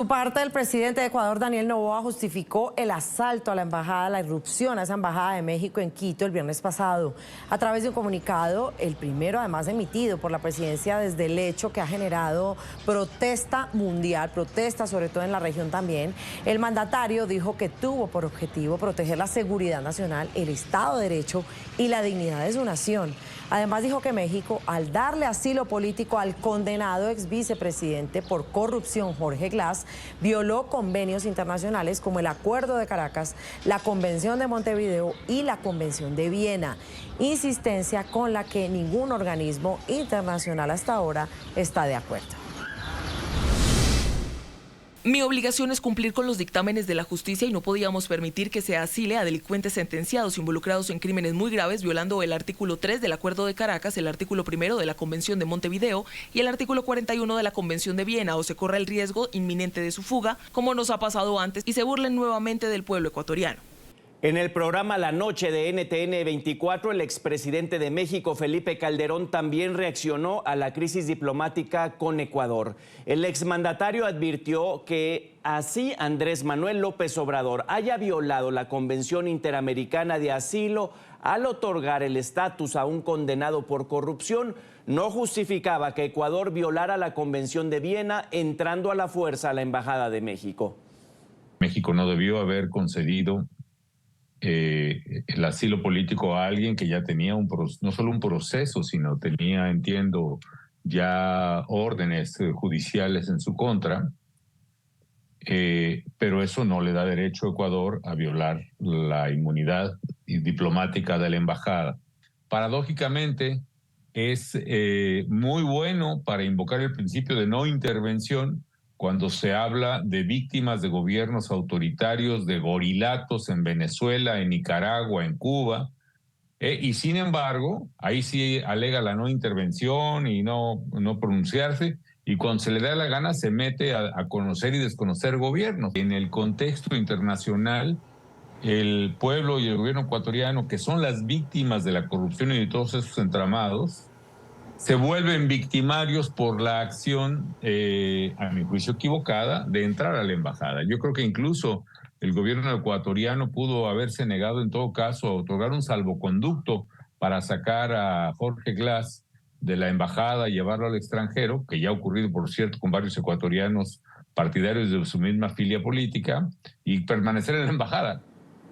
Por parte del presidente de Ecuador, Daniel Noboa, justificó el asalto a la embajada, la irrupción a esa embajada de México en Quito el viernes pasado. A través de un comunicado, el primero además emitido por la presidencia desde el hecho que ha generado protesta mundial, protesta sobre todo en la región también, el mandatario dijo que tuvo por objetivo proteger la seguridad nacional, el Estado de Derecho y la dignidad de su nación. Además dijo que México, al darle asilo político al condenado ex vicepresidente por corrupción Jorge Glass, violó convenios internacionales como el Acuerdo de Caracas, la Convención de Montevideo y la Convención de Viena, insistencia con la que ningún organismo internacional hasta ahora está de acuerdo. Mi obligación es cumplir con los dictámenes de la justicia y no podíamos permitir que se asile a delincuentes sentenciados involucrados en crímenes muy graves, violando el artículo 3 del Acuerdo de Caracas, el artículo 1 de la Convención de Montevideo y el artículo 41 de la Convención de Viena, o se corre el riesgo inminente de su fuga, como nos ha pasado antes, y se burlen nuevamente del pueblo ecuatoriano. En el programa La Noche de NTN 24, el expresidente de México, Felipe Calderón, también reaccionó a la crisis diplomática con Ecuador. El exmandatario advirtió que así Andrés Manuel López Obrador haya violado la Convención Interamericana de Asilo al otorgar el estatus a un condenado por corrupción, no justificaba que Ecuador violara la Convención de Viena entrando a la fuerza a la Embajada de México. México no debió haber concedido el asilo político a alguien que ya tenía no solo un proceso, sino tenía, entiendo, ya órdenes judiciales en su contra, pero eso no le da derecho a Ecuador a violar la inmunidad diplomática de la embajada. Paradójicamente, es muy bueno para invocar el principio de no intervención cuando se habla de víctimas de gobiernos autoritarios, de gorilatos en Venezuela, en Nicaragua, en Cuba, y sin embargo, ahí sí alega la no intervención y no pronunciarse, y cuando se le da la gana se mete a conocer y desconocer gobiernos. En el contexto internacional, el pueblo y el gobierno ecuatoriano, que son las víctimas de la corrupción y de todos esos entramados, se vuelven victimarios por la acción, a mi juicio equivocada, de entrar a la embajada. Yo creo que incluso el gobierno ecuatoriano pudo haberse negado en todo caso a otorgar un salvoconducto para sacar a Jorge Glass de la embajada y llevarlo al extranjero, que ya ha ocurrido, por cierto, con varios ecuatorianos partidarios de su misma filia política, y permanecer en la embajada.